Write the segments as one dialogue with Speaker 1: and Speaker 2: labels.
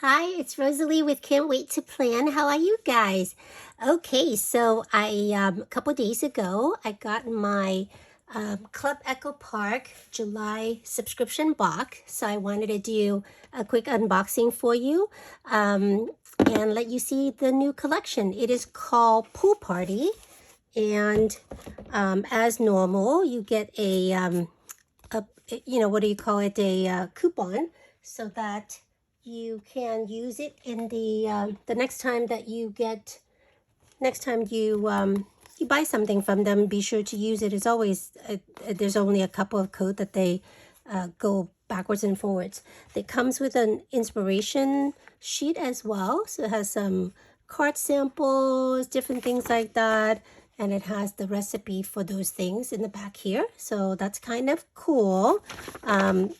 Speaker 1: Hi, it's Rosalie with Can't Wait to Plan. How are you guys? Okay, so a couple days ago, I got my Club Echo Park July subscription box. So I wanted to do a quick unboxing for you and let you see the new collection. It is called Pool Party, and as normal, you get a what do you call it? A coupon, so that you can use it in the next time that you buy something from them. Be sure to use it. It's always there's only a couple of codes that they go backwards and forwards. It comes with an inspiration sheet as well, so it has some card samples, different things like that, and it has the recipe for those things in the back here, so that's kind of cool, and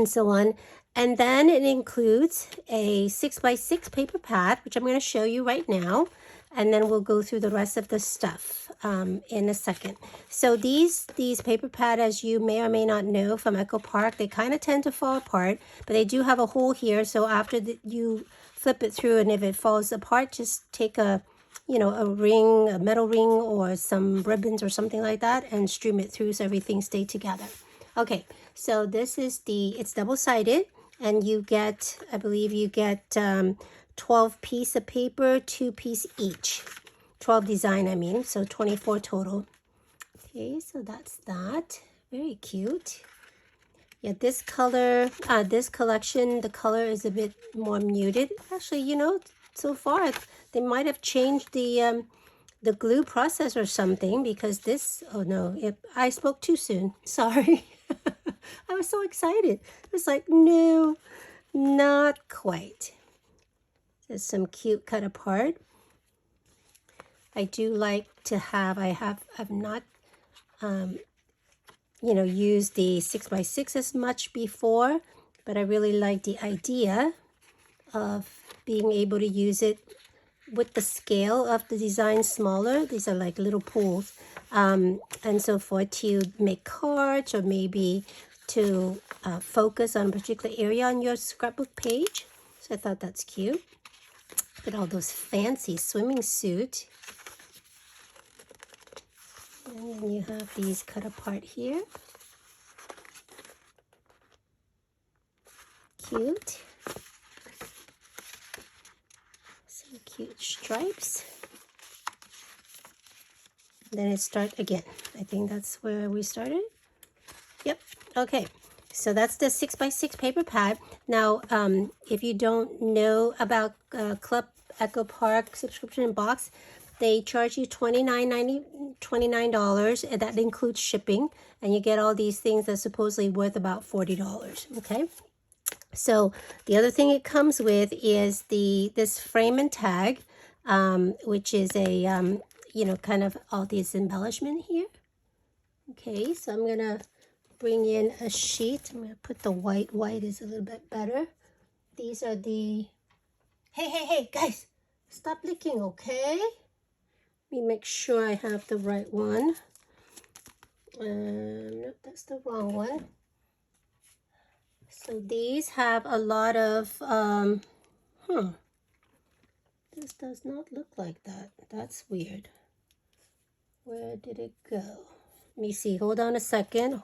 Speaker 1: so on. And then it includes a 6x6 paper pad, which I'm going to show you right now, and then we'll go through the rest of the stuff in a second. So these paper pad, as you may or may not know from Echo Park, they kind of tend to fall apart, but they do have a hole here, so after you flip it through, and if it falls apart, just take a ring, a metal ring, or some ribbons or something like that, and stream it through so everything stays together. Okay, so this is it's double-sided, and you get, I believe you get 12 piece of paper, 2 piece each. 12 design, I mean, so 24 total. Okay, so that's that. Very cute. Yeah, this color, this collection, the color is a bit more muted. Actually, so far they might have changed the glue process or something, because this, oh no, I spoke too soon. Sorry. I was so excited. It was like, no, not quite. There's some cute cut apart. I do like to have, I've not, used the 6x6 as much before, but I really like the idea of being able to use it with the scale of the design smaller. These are like little pools, and so forth, to make cards, or maybe to focus on a particular area on your scrapbook page. So I thought that's cute. Look at all those fancy swimming suits. And then you have these cut apart here. Cute. Some cute stripes. Then it starts again. I think that's where we started. Yep. Okay. So that's the 6x6 paper pad. Now, if you don't know about Club Echo Park subscription box, they charge you $29, and that includes shipping, and you get all these things that's supposedly worth about $40. Okay. So the other thing it comes with is this frame and tag, which is a kind of all these embellishment here. Okay, so I'm gonna bring in a sheet. I'm gonna put the white. White is a little bit better. These are the, hey guys, stop licking, okay? Let me make sure I have the right one. Nope, that's the wrong one. So these have a lot of this does not look like that. That's weird. Where did it go? Let me see. Hold on a second.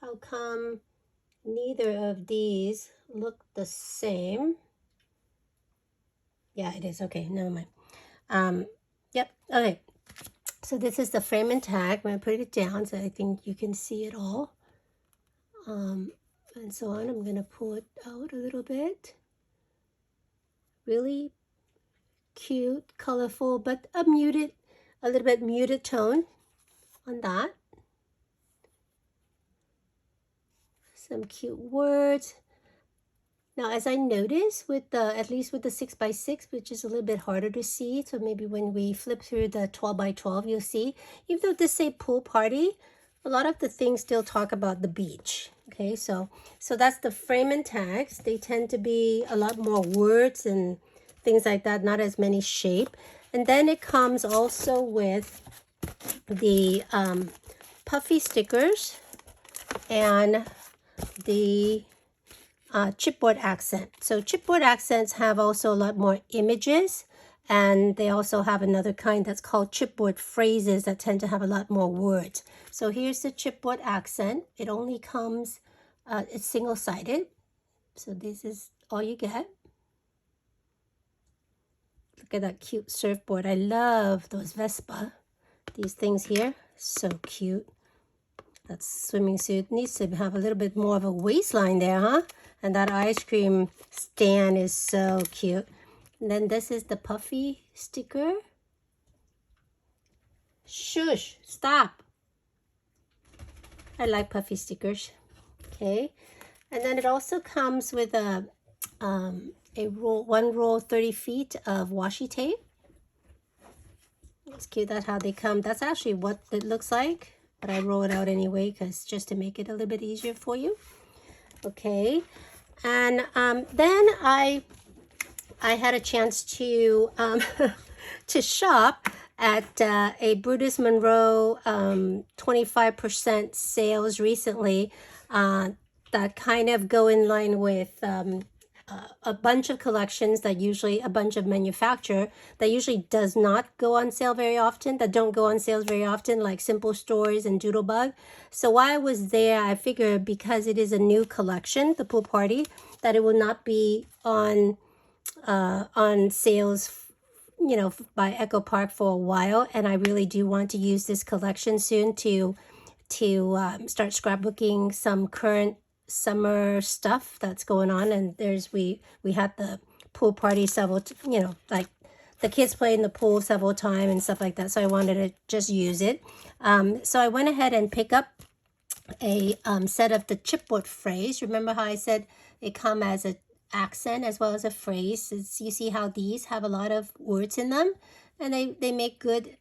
Speaker 1: How come neither of these look the same? Yeah, it is. Okay, never mind. Yep. Okay. So this is the frame and tag. I'm going to put it down so I think you can see it all. And so on. I'm going to pull it out a little bit. Really cute, colorful, but a little bit muted tone on that. Some cute words. Now, as I noticed with at least with the 6x6, which is a little bit harder to see, so maybe when we flip through the 12x12, you'll see, even though this say pool party, a lot of the things still talk about the beach. Okay, so that's the frame and tags. They tend to be a lot more words and things like that, not as many shape. And then it comes also with the puffy stickers and the chipboard accent. So chipboard accents have also a lot more images, and they also have another kind that's called chipboard phrases that tend to have a lot more words. So here's the chipboard accent. It only comes, it's single-sided. So this is all you get. Look at that cute surfboard. I love those Vespa. These things here, so cute. That swimming suit needs to have a little bit more of a waistline there, huh? And that ice cream stand is so cute. And then this is the puffy sticker. Shush, stop. I like puffy stickers. Okay. And then it also comes with a one roll 30 feet of washi tape. It's cute. That's how they come. That's actually what it looks like. But I roll it out anyway, because just to make it a little bit easier for you. Okay, and then I had a chance to to shop at a Brutus Monroe 25% sales recently that kind of go in line with a bunch of collections that usually, a bunch of manufacturer that usually does not go on sale very often, that don't go on sales very often, like Simple Stores and Doodlebug. So while I was there, I figured because it is a new collection, the pool party, that it will not be on sales, you know, by Echo Park for a while. And I really do want to use this collection soon to start scrapbooking some current summer stuff that's going on. And there's we had the pool party several, you know, like the kids played in the pool several times and stuff like that. So I wanted to just use it. So I went ahead and picked up a set of the chipboard phrase. Remember how I said it come as an accent as well as a phrase? You see how these have a lot of words in them, and they make good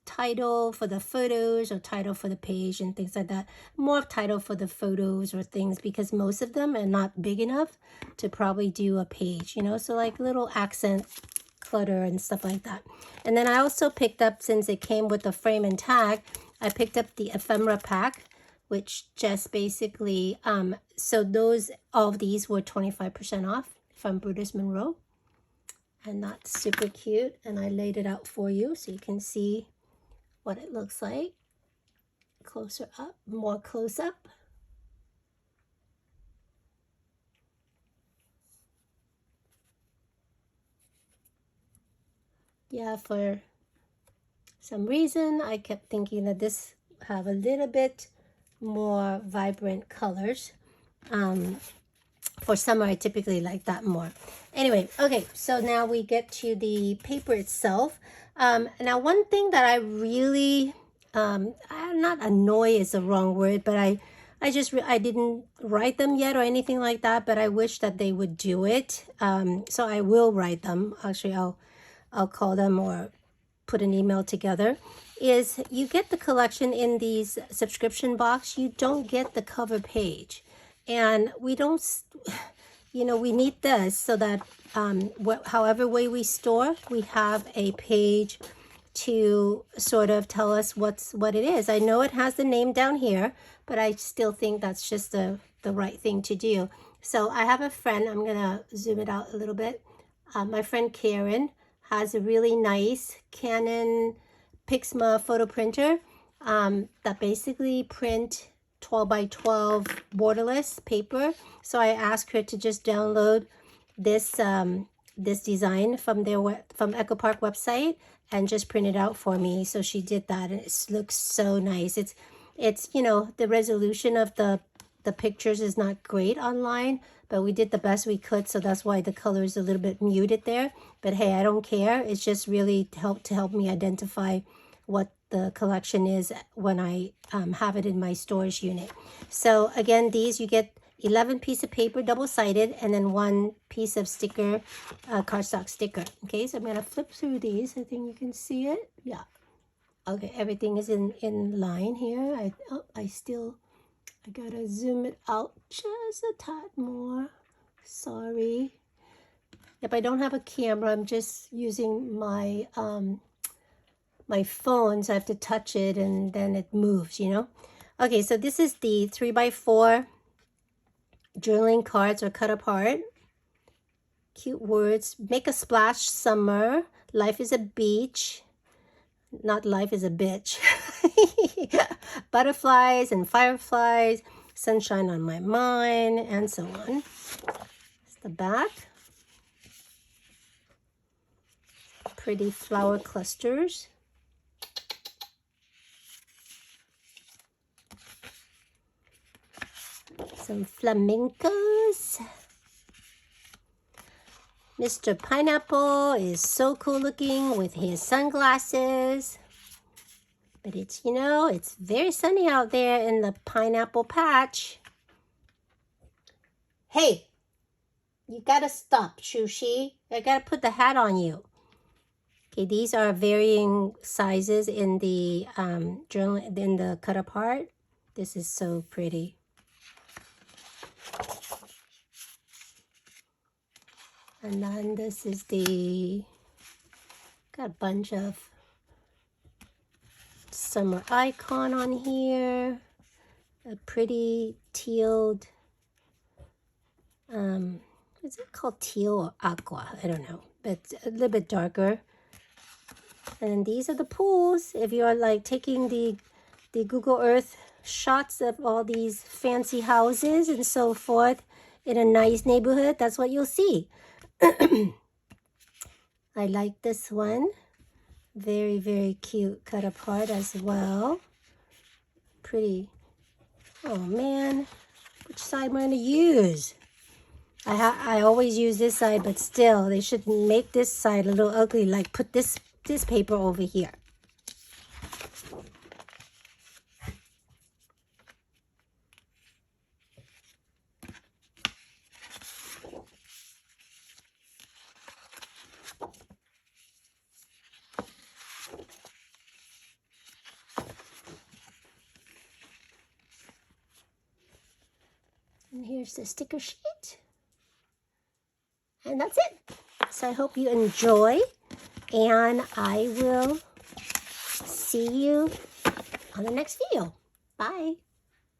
Speaker 1: title for the photos or title for the page and things like that. More of title for the photos or things, because most of them are not big enough to probably do a page, you know, so like little accent clutter and stuff like that. And then I also picked up, since it came with the frame and tag, I picked up the ephemera pack, which just basically so those, all of these were 25% off from Brutus Monroe, and that's super cute. And I laid it out for you so you can see what it looks like closer up, more close up. Yeah, for some reason I kept thinking that this have a little bit more vibrant colors. For summer I typically like that more. Anyway, okay, so now we get to the paper itself. Now one thing that I really not annoy is the wrong word, but I didn't write them yet or anything like that, but I wish that they would do it. So I will write them. Actually, I'll call them or put an email together. Is you get the collection in these subscription box, you don't get the cover page. And we don't, you know, we need this so that however way we store, we have a page to sort of tell us what it is. I know it has the name down here, but I still think that's just the right thing to do. So I have a friend, I'm gonna zoom it out a little bit. My friend Karen has a really nice Canon Pixma photo printer that basically print 12 by 12 borderless paper. So I asked her to just download this this design from from Echo Park website and just print it out for me. So she did that, and it looks so nice. It's you know, the resolution of the pictures is not great online, but we did the best we could, so that's why the color is a little bit muted there. But hey, I don't care. It's just really to help me identify what the collection is when I have it in my storage unit. So again, these you get 11 pieces of paper, double-sided, and then 1 piece of sticker, cardstock sticker. Okay, so I'm gonna flip through these. I think you can see it. Yeah. Okay, everything is in line here. I gotta zoom it out just a tad more. Sorry. If I don't have a camera, I'm just using my my phone, so I have to touch it and then it moves, you know. Okay, so this is the 3x4 journaling cards are cut apart. Cute words. Make a splash, summer. Life is a beach. Not life is a bitch. Butterflies and fireflies. Sunshine on my mind, and so on. It's the back. Pretty flower clusters. Some flamencos. Mr. Pineapple is so cool looking with his sunglasses. But it's, you know, it's very sunny out there in the pineapple patch. Hey, you gotta stop, Shushi. I gotta put the hat on you. Okay, these are varying sizes in the journal, in the cut apart. This is so pretty. And then this is got a bunch of summer icon on here. A pretty tealed, is it called teal or aqua? I don't know, but a little bit darker. And these are the pools. If you are like taking the Google Earth shots of all these fancy houses and so forth in a nice neighborhood, that's what you'll see. I like this one. Very, very cute cut apart as well. Pretty. Oh man, which side am I going to use? I always use this side, but still, they should make this side a little ugly. Like put this paper over here. And here's the sticker sheet. And that's it. So I hope you enjoy, and I will see you on the next video. Bye.